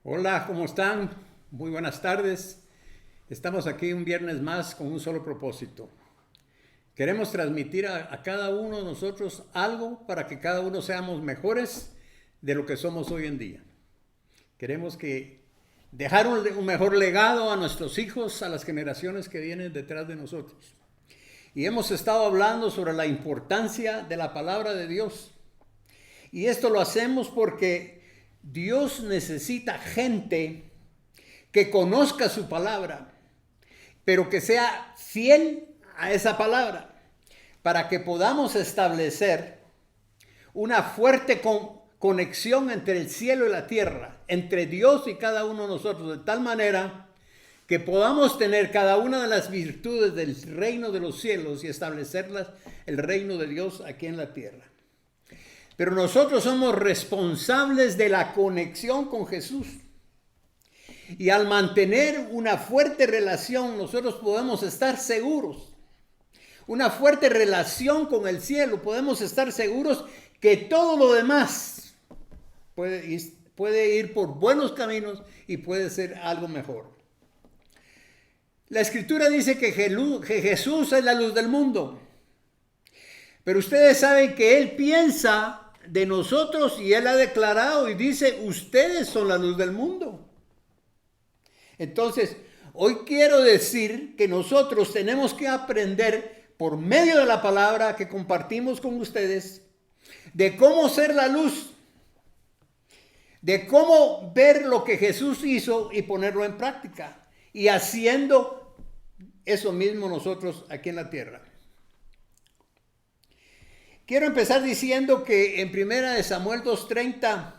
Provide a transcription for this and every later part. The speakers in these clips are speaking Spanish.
Hola, ¿cómo están? Muy buenas tardes. Estamos aquí un viernes más con un solo propósito. Queremos transmitir a cada uno de nosotros algo para que cada uno seamos mejores de lo que somos hoy en día. Queremos que dejar un mejor legado a nuestros hijos, a las generaciones que vienen detrás de nosotros. Y hemos estado hablando sobre la importancia de la palabra de Dios. Y esto lo hacemos porque Dios necesita gente que conozca su palabra, pero que sea fiel a esa palabra, para que podamos establecer una fuerte conexión entre el cielo y la tierra, entre Dios y cada uno de nosotros, de tal manera que podamos tener cada una de las virtudes del reino de los cielos y establecerlas el reino de Dios aquí en la tierra. Pero nosotros somos responsables de la conexión con Jesús. Y al mantener una fuerte relación, nosotros podemos estar seguros. Una fuerte relación con el cielo, podemos estar seguros que todo lo demás puede ir por buenos caminos y puede ser algo mejor. La Escritura dice que Jesús es la luz del mundo. Pero ustedes saben que Él piensa de nosotros y Él ha declarado y dice, ustedes son la luz del mundo. Entonces, hoy quiero decir que nosotros tenemos que aprender por medio de la palabra que compartimos con ustedes, de cómo ser la luz, de cómo ver lo que Jesús hizo y ponerlo en práctica, y haciendo eso mismo nosotros aquí en la tierra. Quiero empezar diciendo que en 1 Samuel 2:30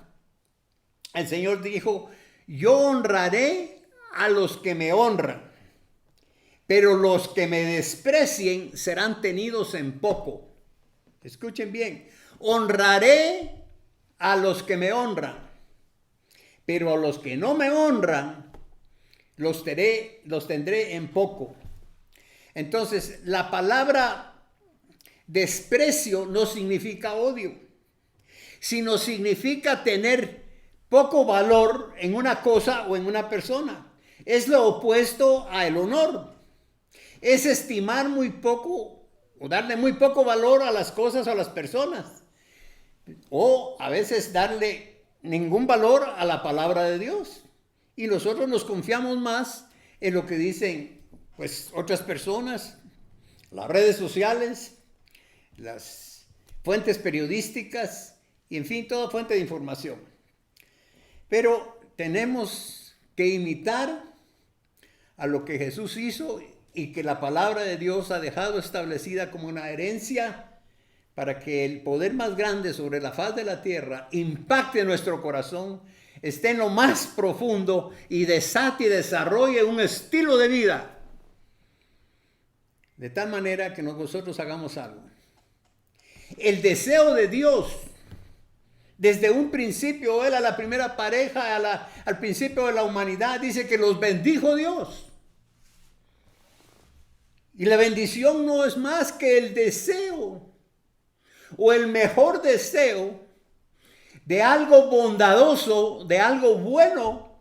el Señor dijo, yo honraré a los que me honran, pero los que me desprecien serán tenidos en poco. Escuchen bien, honraré a los que me honran, pero a los que no me honran los tendré en poco. Entonces, la palabra desprecio no significa odio, sino significa tener poco valor en una cosa o en una persona. Es lo opuesto al honor. Es estimar muy poco o darle muy poco valor a las cosas o a las personas. O a veces darle ningún valor a la palabra de Dios. Y nosotros nos confiamos más en lo que dicen pues otras personas, las redes sociales, las fuentes periodísticas y en fin, toda fuente de información. Pero tenemos que imitar a lo que Jesús hizo y que la palabra de Dios ha dejado establecida como una herencia para que el poder más grande sobre la faz de la tierra impacte nuestro corazón, esté en lo más profundo y desate y desarrolle un estilo de vida. De tal manera que nosotros hagamos algo. El deseo de Dios, desde un principio, Él a la primera pareja, al principio de la humanidad, dice que los bendijo Dios. Y la bendición no es más que el deseo, o el mejor deseo, de algo bondadoso, de algo bueno,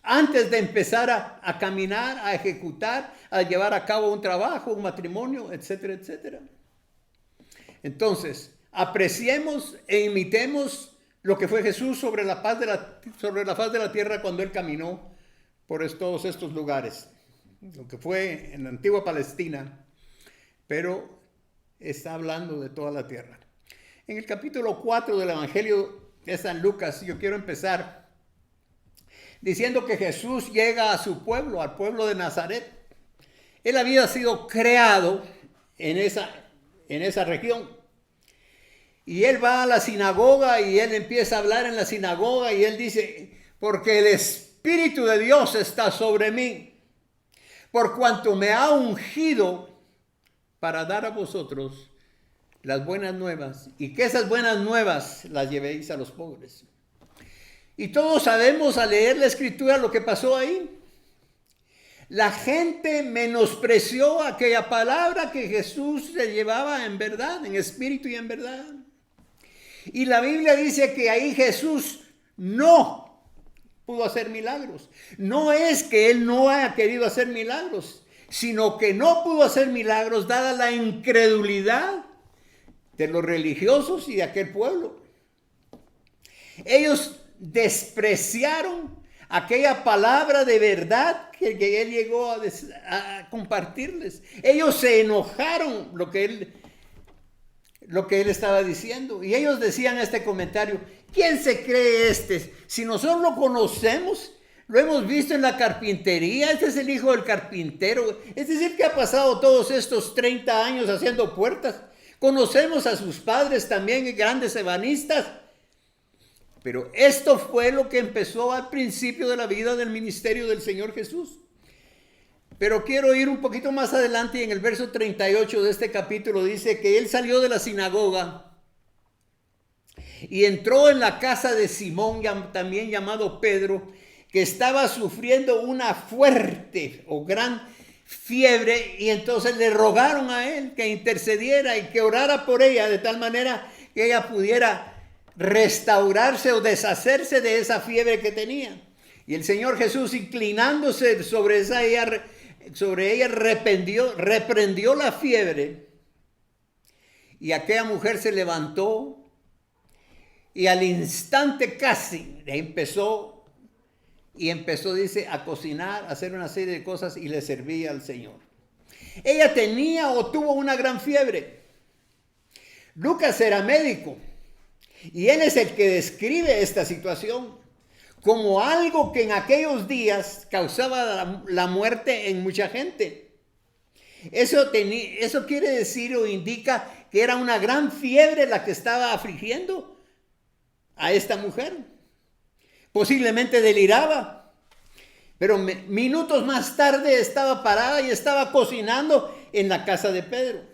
antes de empezar a caminar, a ejecutar, a llevar a cabo un trabajo, un matrimonio, etcétera, etcétera. Entonces, apreciemos e imitemos lo que fue Jesús sobre la faz de la tierra cuando Él caminó por todos estos lugares. Lo que fue en la antigua Palestina, pero está hablando de toda la tierra. En el capítulo 4 del Evangelio de San Lucas, yo quiero empezar diciendo que Jesús llega a su pueblo, al pueblo de Nazaret. Él había sido creado en esa región. Y él va a la sinagoga y él empieza a hablar en la sinagoga y él dice, porque el Espíritu de Dios está sobre mí, por cuanto me ha ungido para dar a vosotros las buenas nuevas y que esas buenas nuevas las llevéis a los pobres. Y todos sabemos al leer la Escritura lo que pasó ahí. La gente menospreció aquella palabra que Jesús le llevaba en verdad, en espíritu y en verdad. Y la Biblia dice que ahí Jesús no pudo hacer milagros. No es que él no haya querido hacer milagros, sino que no pudo hacer milagros dada la incredulidad de los religiosos y de aquel pueblo. Ellos despreciaron aquella palabra de verdad que él llegó a compartirles. Ellos se enojaron lo que él estaba diciendo. Y ellos decían este comentario: ¿quién se cree este? Si nosotros lo conocemos, lo hemos visto en la carpintería, este es el hijo del carpintero, este es el que ha pasado todos estos 30 años haciendo puertas. Conocemos a sus padres también, grandes ebanistas. Pero esto fue lo que empezó al principio de la vida del ministerio del Señor Jesús. Pero quiero ir un poquito más adelante y en el verso 38 de este capítulo dice que él salió de la sinagoga y entró en la casa de Simón, también llamado Pedro, que estaba sufriendo una fuerte o gran fiebre, y entonces le rogaron a él que intercediera y que orara por ella de tal manera que ella pudiera restaurarse o deshacerse de esa fiebre que tenía. Y el Señor Jesús, inclinándose sobre ella reprendió la fiebre, y aquella mujer se levantó y al instante casi empezó, dice, a cocinar, a hacer una serie de cosas y le servía al Señor. Ella tenía o tuvo una gran fiebre. Lucas era médico y él es el que describe esta situación como algo que en aquellos días causaba la muerte en mucha gente. Eso quiere decir o indica que era una gran fiebre la que estaba afligiendo a esta mujer. Posiblemente deliraba, pero minutos más tarde estaba parada y estaba cocinando en la casa de Pedro.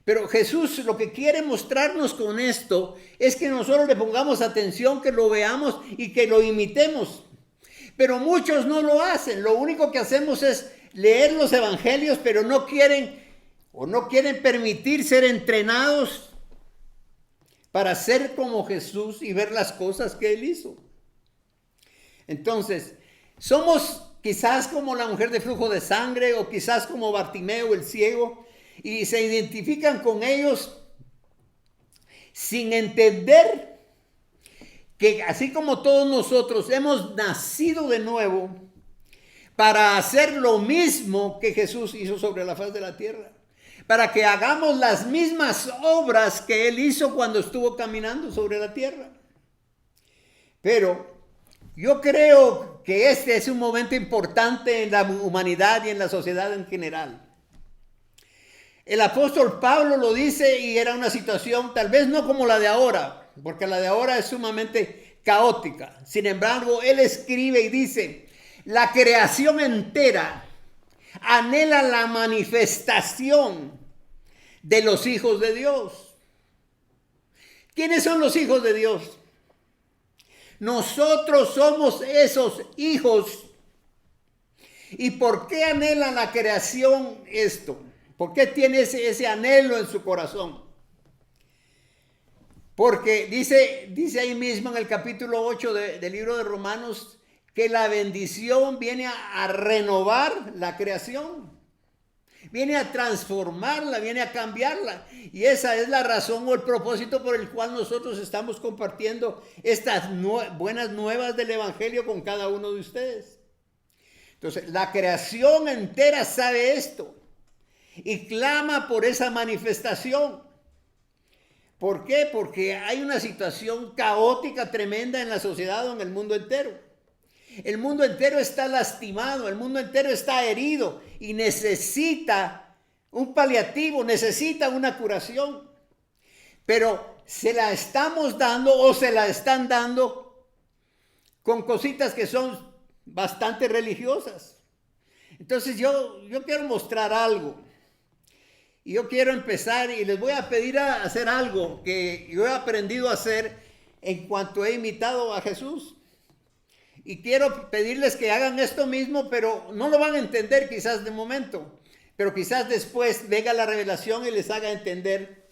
Pero Jesús lo que quiere mostrarnos con esto es que nosotros le pongamos atención, que lo veamos y que lo imitemos. Pero muchos no lo hacen. Lo único que hacemos es leer los evangelios, pero no quieren permitir ser entrenados para ser como Jesús y ver las cosas que él hizo. Entonces, somos quizás como la mujer de flujo de sangre, o quizás como Bartimeo el ciego, y se identifican con ellos sin entender que así como todos nosotros hemos nacido de nuevo para hacer lo mismo que Jesús hizo sobre la faz de la tierra, para que hagamos las mismas obras que él hizo cuando estuvo caminando sobre la tierra. Pero yo creo que este es un momento importante en la humanidad y en la sociedad en general. El apóstol Pablo lo dice, y era una situación tal vez no como la de ahora, porque la de ahora es sumamente caótica. Sin embargo, él escribe y dice: la creación entera anhela la manifestación de los hijos de Dios. ¿Quiénes son los hijos de Dios? Nosotros somos esos hijos. ¿Y por qué anhela la creación esto? ¿Por qué tiene ese anhelo en su corazón? Porque dice ahí mismo en el capítulo 8 del libro de Romanos que la bendición viene a renovar la creación. Viene a transformarla, viene a cambiarla. Y esa es la razón o el propósito por el cual nosotros estamos compartiendo estas buenas nuevas del evangelio con cada uno de ustedes. Entonces, la creación entera sabe esto y clama por esa manifestación. ¿Por qué? Porque hay una situación caótica tremenda en la sociedad o en el mundo entero. El mundo entero está lastimado, el mundo entero está herido y necesita un paliativo, necesita una curación. Pero se la estamos dando o se la están dando con cositas que son bastante religiosas. Entonces yo quiero mostrar algo. Y yo quiero empezar y les voy a pedir a hacer algo que yo he aprendido a hacer en cuanto he imitado a Jesús. Y quiero pedirles que hagan esto mismo, pero no lo van a entender quizás de momento. Pero quizás después venga la revelación y les haga entender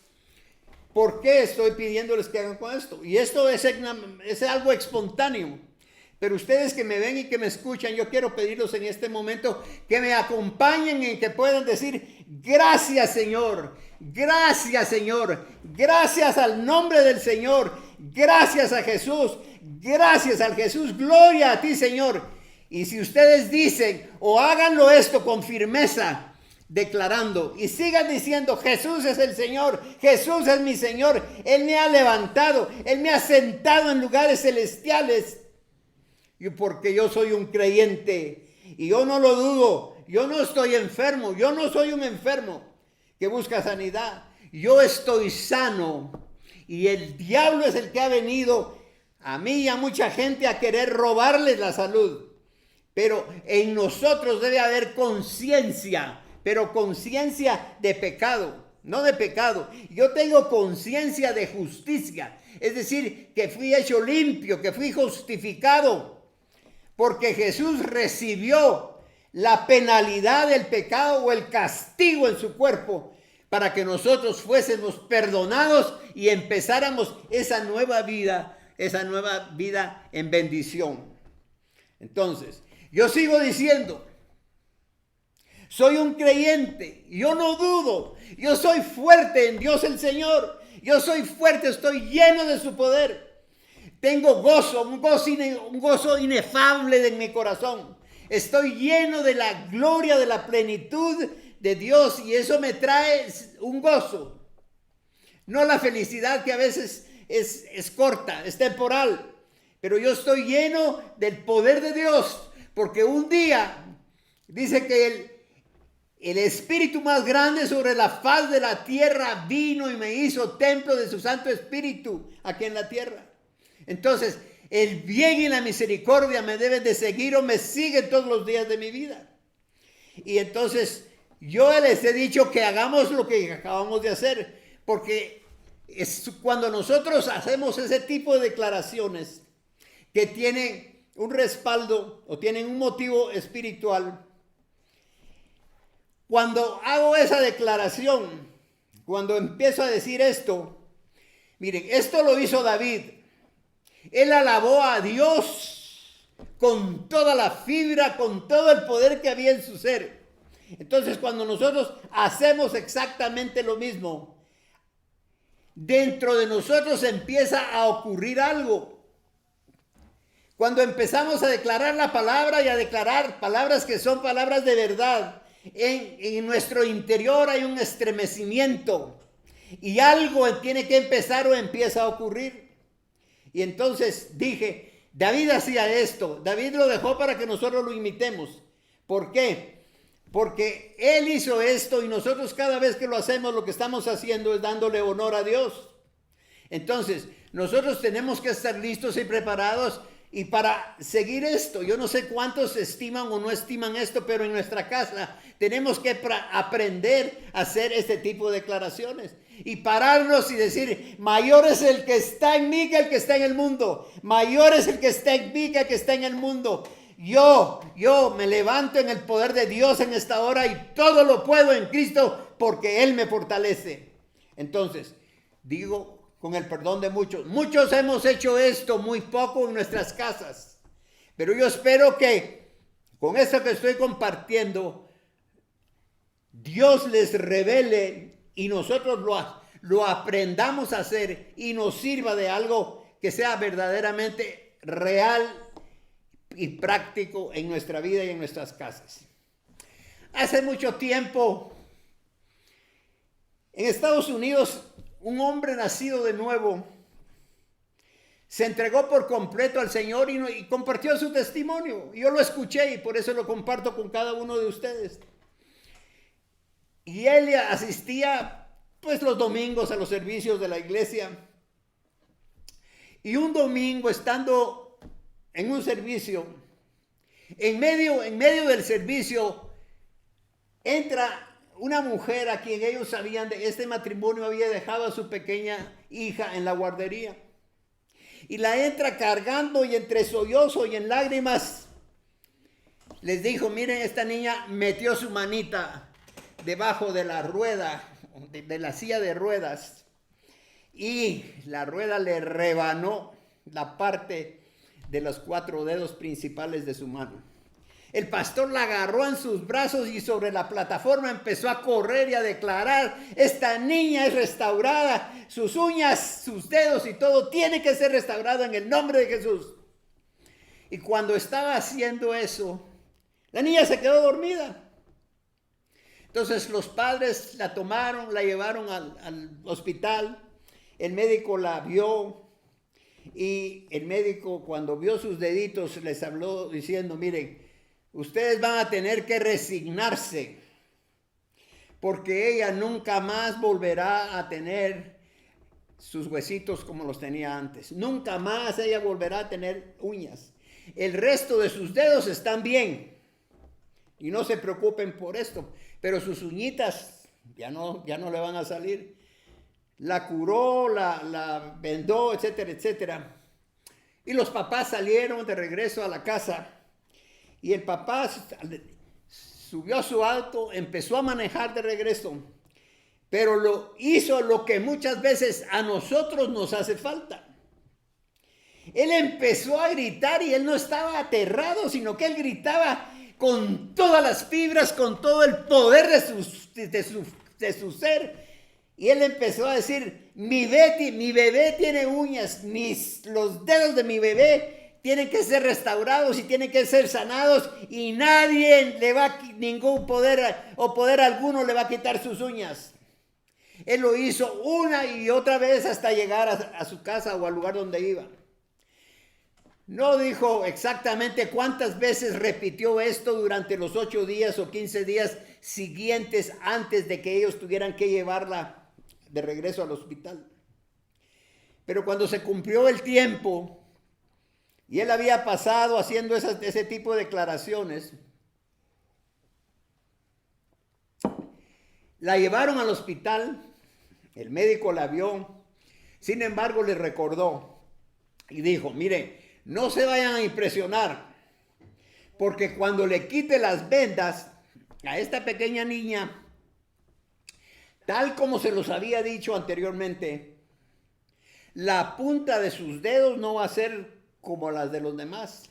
por qué estoy pidiéndoles que hagan con esto. Y esto es algo espontáneo. Pero ustedes que me ven y que me escuchan, yo quiero pedirlos en este momento que me acompañen y que puedan decir: gracias, Señor, gracias, Señor, gracias al nombre del Señor, gracias a Jesús, gracias al Jesús, gloria a ti, Señor. Y si ustedes dicen o háganlo esto con firmeza, declarando y sigan diciendo: Jesús es el Señor, Jesús es mi Señor, Él me ha levantado, Él me ha sentado en lugares celestiales. Y porque yo soy un creyente y yo no lo dudo, yo no estoy enfermo, yo no soy un enfermo que busca sanidad, yo estoy sano. Y el diablo es el que ha venido a mí y a mucha gente a querer robarles la salud. Pero en nosotros debe haber conciencia, pero conciencia de pecado, no de pecado. Yo tengo conciencia de justicia, es decir, que fui hecho limpio, que fui justificado. Porque Jesús recibió la penalidad del pecado o el castigo en su cuerpo para que nosotros fuésemos perdonados y empezáramos esa nueva vida en bendición. Entonces, yo sigo diciendo, soy un creyente, yo no dudo, yo soy fuerte en Dios el Señor, yo soy fuerte, estoy lleno de su poder. Tengo gozo, un gozo inefable en mi corazón. Estoy lleno de la gloria, de la plenitud de Dios, y eso me trae un gozo. No la felicidad que a veces es corta, es temporal, pero yo estoy lleno del poder de Dios, porque un día dice que el espíritu más grande sobre la faz de la tierra vino y me hizo templo de su Santo Espíritu aquí en la tierra. Entonces, el bien y la misericordia me deben de seguir o me siguen todos los días de mi vida. Y entonces, yo les he dicho que hagamos lo que acabamos de hacer, porque es cuando nosotros hacemos ese tipo de declaraciones que tienen un respaldo o tienen un motivo espiritual. Cuando hago esa declaración, cuando empiezo a decir esto, miren, esto lo hizo David. Él alabó a Dios con toda la fibra, con todo el poder que había en su ser. Entonces, cuando nosotros hacemos exactamente lo mismo, dentro de nosotros empieza a ocurrir algo. Cuando empezamos a declarar la palabra y a declarar palabras que son palabras de verdad, en nuestro interior hay un estremecimiento y algo tiene que empezar o empieza a ocurrir. Y entonces dije, David hacía esto, David lo dejó para que nosotros lo imitemos. ¿Por qué? Porque él hizo esto y nosotros cada vez que lo hacemos, lo que estamos haciendo es dándole honor a Dios. Entonces, nosotros tenemos que estar listos y preparados y para seguir esto. Yo no sé cuántos estiman o no estiman esto, pero en nuestra casa tenemos que aprender a hacer este tipo de declaraciones. Y pararnos y decir, mayor es el que está en mí que el que está en el mundo. Mayor es el que está en mí que el que está en el mundo. Yo me levanto en el poder de Dios en esta hora y todo lo puedo en Cristo porque Él me fortalece. Entonces, digo, con el perdón de muchos hemos hecho esto muy poco en nuestras casas. Pero yo espero que con esto que estoy compartiendo, Dios les revele y nosotros lo aprendamos a hacer y nos sirva de algo que sea verdaderamente real y práctico en nuestra vida y en nuestras casas. Hace mucho tiempo, en Estados Unidos, un hombre nacido de nuevo se entregó por completo al Señor y compartió su testimonio. Yo lo escuché y por eso lo comparto con cada uno de ustedes. Y él asistía pues los domingos a los servicios de la iglesia. Y un domingo, estando en un servicio, en medio del servicio, entra una mujer a quien ellos sabían de este matrimonio había dejado a su pequeña hija en la guardería. Y la entra cargando y entre sollozo y en lágrimas les dijo, miren, esta niña metió su manita debajo de la rueda, de la silla de ruedas, y la rueda le rebanó la parte de los 4 dedos principales de su mano. El pastor la agarró en sus brazos y sobre la plataforma empezó a correr y a declarar: esta niña es restaurada, sus uñas, sus dedos y todo tiene que ser restaurado en el nombre de Jesús. Y cuando estaba haciendo eso, la niña se quedó dormida. Entonces los padres la tomaron, la llevaron al hospital, el médico la vio y el médico, cuando vio sus deditos, les habló diciendo: miren, ustedes van a tener que resignarse porque ella nunca más volverá a tener sus huesitos como los tenía antes. Nunca más ella volverá a tener uñas. El resto de sus dedos están bien y no se preocupen por esto, pero sus uñitas ya no le van a salir. La curó, la vendó, etcétera, etcétera. Y los papás salieron de regreso a la casa. Y el papá subió a su auto, empezó a manejar de regreso, pero hizo lo que muchas veces a nosotros nos hace falta. Él empezó a gritar y él no estaba aterrado, sino que él gritaba con todas las fibras, con todo el poder de su ser. Y él empezó a decir: mi bebé tiene uñas, los dedos de mi bebé tienen que ser restaurados y tienen que ser sanados, y nadie ningún poder o poder alguno le va a quitar sus uñas. Él lo hizo una y otra vez hasta llegar a su casa o al lugar donde iba. No dijo exactamente cuántas veces repitió esto durante los 8 días o 15 días siguientes antes de que ellos tuvieran que llevarla de regreso al hospital. Pero cuando se cumplió el tiempo y él había pasado haciendo ese tipo de declaraciones, la llevaron al hospital, el médico la vio, sin embargo le recordó y dijo: miren, no se vayan a impresionar, porque cuando le quite las vendas a esta pequeña niña, tal como se los había dicho anteriormente, la punta de sus dedos no va a ser como las de los demás.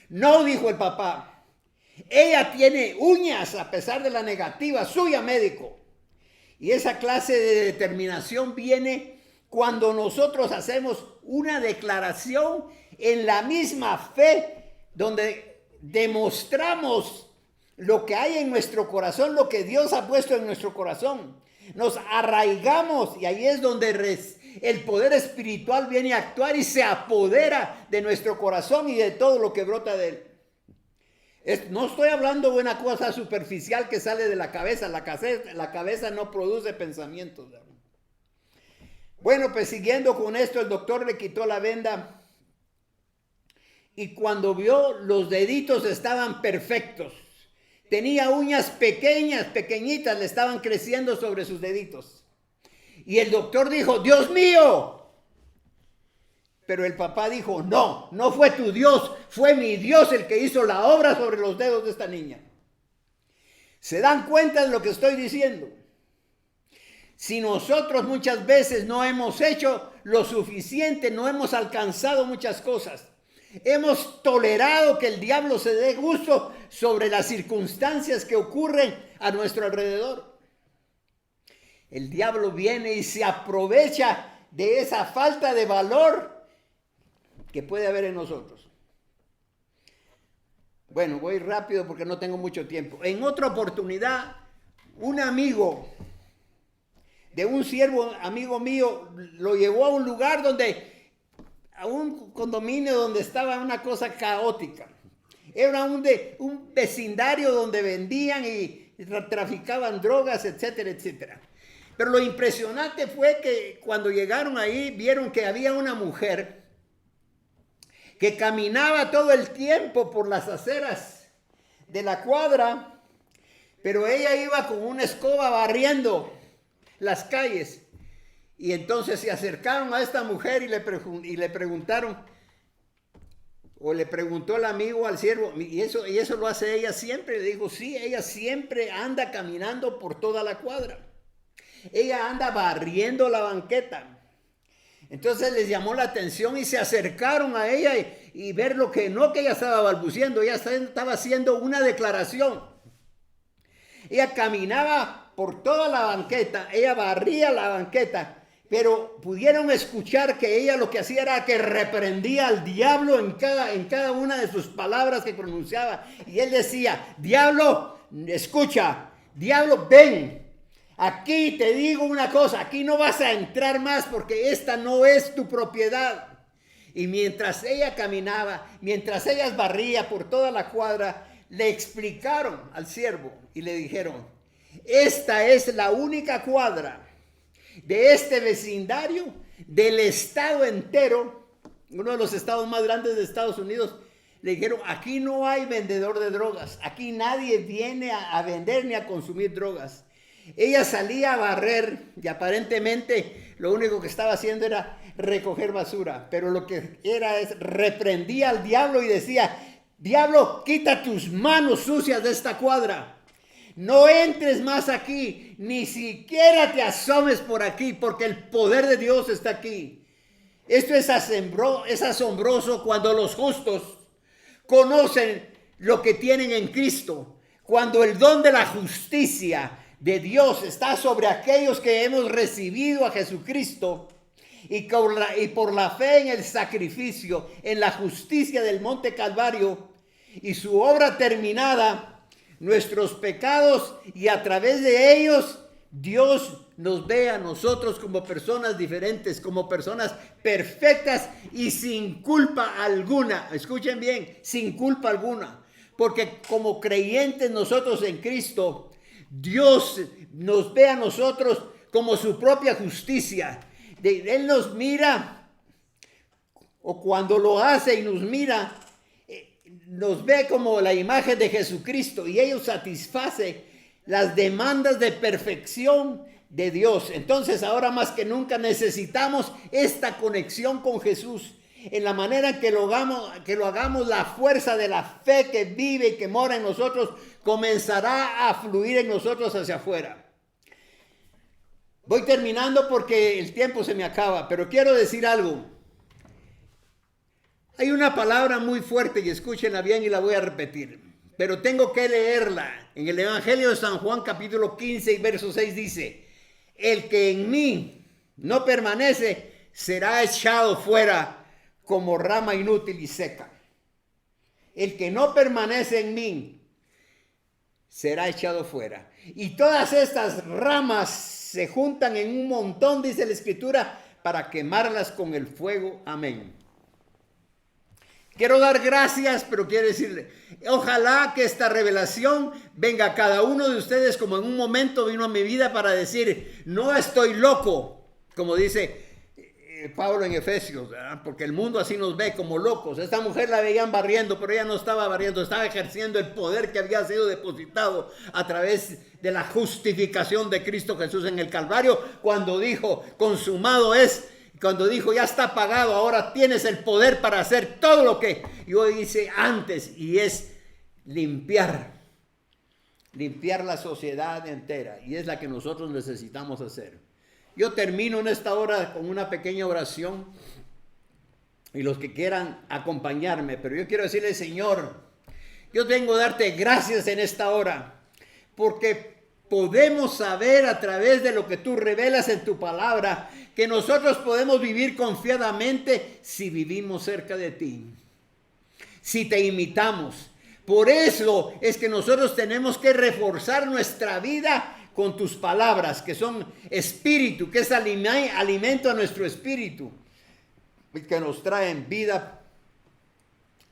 No, dijo el papá, ella tiene uñas a pesar de la negativa suya, médico. Y esa clase de determinación viene cuando nosotros hacemos una declaración en la misma fe, donde demostramos lo que hay en nuestro corazón, lo que Dios ha puesto en nuestro corazón. Nos arraigamos y ahí es donde el poder espiritual viene a actuar y se apodera de nuestro corazón y de todo lo que brota de él. No estoy hablando de una cosa superficial que sale de la cabeza. La cabeza no produce pensamientos. Bueno, pues siguiendo con esto, el doctor le quitó la venda y cuando vio, los deditos estaban perfectos. Tenía uñas pequeñas, pequeñitas, le estaban creciendo sobre sus deditos. Y el doctor dijo: Dios mío. Pero el papá dijo: no fue tu Dios, fue mi Dios el que hizo la obra sobre los dedos de esta niña. ¿Se dan cuenta de lo que estoy diciendo? Si nosotros muchas veces no hemos hecho lo suficiente, no hemos alcanzado muchas cosas, hemos tolerado que el diablo se dé gusto sobre las circunstancias que ocurren a nuestro alrededor. El diablo viene y se aprovecha de esa falta de valor que puede haber en nosotros. Bueno, voy rápido porque no tengo mucho tiempo. En otra oportunidad, un amigo de un siervo, amigo mío, lo llevó a un lugar a un condominio donde estaba una cosa caótica. Era un vecindario donde vendían y traficaban drogas, etcétera, etcétera. Pero lo impresionante fue que cuando llegaron ahí, vieron que había una mujer que caminaba todo el tiempo por las aceras de la cuadra, pero ella iba con una escoba barriendo las calles. Y entonces se acercaron a esta mujer y le preguntaron, o le preguntó el amigo al siervo: ¿y eso lo hace ella siempre? Le dijo: sí, ella siempre anda caminando por toda la cuadra. Ella anda barriendo la banqueta. Entonces les llamó la atención y se acercaron a ella y ver lo que no que ella estaba balbuceando, ella estaba haciendo una declaración. Ella caminaba por toda la banqueta, ella barría la banqueta, pero pudieron escuchar que ella lo que hacía era que reprendía al diablo en cada una de sus palabras que pronunciaba. Y él decía, diablo, escucha, diablo, ven. Aquí te digo una cosa, aquí no vas a entrar más porque esta no es tu propiedad. Y mientras ella caminaba, mientras ella barría por toda la cuadra, le explicaron al siervo y le dijeron, esta es la única cuadra de este vecindario, del estado entero, uno de los estados más grandes de Estados Unidos. Le dijeron, aquí no hay vendedor de drogas, aquí nadie viene a vender ni a consumir drogas. Ella salía a barrer y aparentemente lo único que estaba haciendo era recoger basura, pero lo que era es reprendía al diablo y decía, diablo, quita tus manos sucias de esta cuadra. No entres más aquí, ni siquiera te asomes por aquí, porque el poder de Dios está aquí. Esto es asombroso cuando los justos conocen lo que tienen en Cristo, cuando el don de la justicia de Dios está sobre aquellos que hemos recibido a Jesucristo y por la fe en el sacrificio, en la justicia del Monte Calvario y su obra terminada, nuestros pecados, y a través de ellos Dios nos ve a nosotros como personas diferentes, como personas perfectas y sin culpa alguna. Escuchen bien, sin culpa alguna, porque como creyentes nosotros en Cristo, Dios nos ve a nosotros como su propia justicia. Él nos mira, o cuando lo hace y nos mira, nos ve como la imagen de Jesucristo, y ello satisface las demandas de perfección de Dios. Entonces ahora más que nunca necesitamos esta conexión con Jesús. En la manera en que lo hagamos, la fuerza de la fe que vive y que mora en nosotros comenzará a fluir en nosotros hacia afuera. Voy terminando porque el tiempo se me acaba, pero quiero decir algo. Hay una palabra muy fuerte y escúchenla bien y la voy a repetir, pero tengo que leerla. En el Evangelio de San Juan capítulo 15 y verso 6 dice, el que en mí no permanece será echado fuera como rama inútil y seca. El que no permanece en mí será echado fuera. Y todas estas ramas se juntan en un montón, dice la Escritura, para quemarlas con el fuego. Amén. Quiero dar gracias, pero quiero decirle, ojalá que esta revelación venga a cada uno de ustedes como en un momento vino a mi vida para decir, no estoy loco, como dice Pablo en Efesios, ¿verdad? Porque el mundo así nos ve como locos. Esta mujer la veían barriendo, pero ella no estaba barriendo, estaba ejerciendo el poder que había sido depositado a través de la justificación de Cristo Jesús en el Calvario, cuando dijo, consumado es. Cuando dijo, ya está pagado, ahora tienes el poder para hacer todo lo que yo hice antes, y es limpiar la sociedad entera, y es la que nosotros necesitamos hacer. Yo termino en esta hora con una pequeña oración, y los que quieran acompañarme, pero yo quiero decirle, Señor, yo vengo a darte gracias en esta hora, porque podemos saber a través de lo que tú revelas en tu palabra, que nosotros podemos vivir confiadamente si vivimos cerca de ti, si te imitamos. Por eso es que nosotros tenemos que reforzar nuestra vida con tus palabras, que son espíritu, que es alimento a nuestro espíritu, que nos traen vida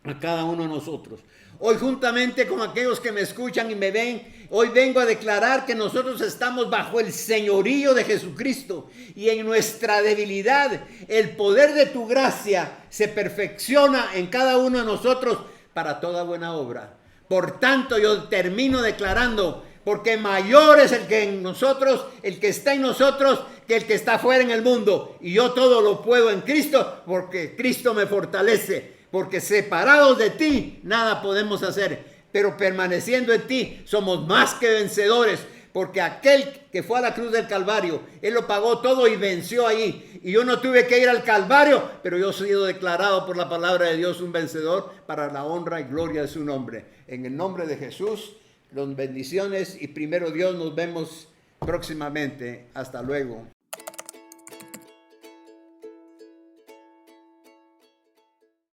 a cada uno de nosotros. Hoy, juntamente con aquellos que me escuchan y me ven, hoy vengo a declarar que nosotros estamos bajo el señorío de Jesucristo, y en nuestra debilidad el poder de tu gracia se perfecciona en cada uno de nosotros para toda buena obra. Por tanto, yo termino declarando, porque mayor es el que en nosotros, el que está en nosotros, que el que está fuera en el mundo. Y yo todo lo puedo en Cristo, porque Cristo me fortalece. Porque separados de ti, nada podemos hacer. Pero permaneciendo en ti, somos más que vencedores. porque aquel que fue a la cruz del Calvario, Él lo pagó todo y venció ahí. Y yo no tuve que ir al Calvario, pero yo he sido declarado por la palabra de Dios un vencedor para la honra y gloria de su nombre. En el nombre de Jesús, las bendiciones y primero Dios, nos vemos próximamente. Hasta luego.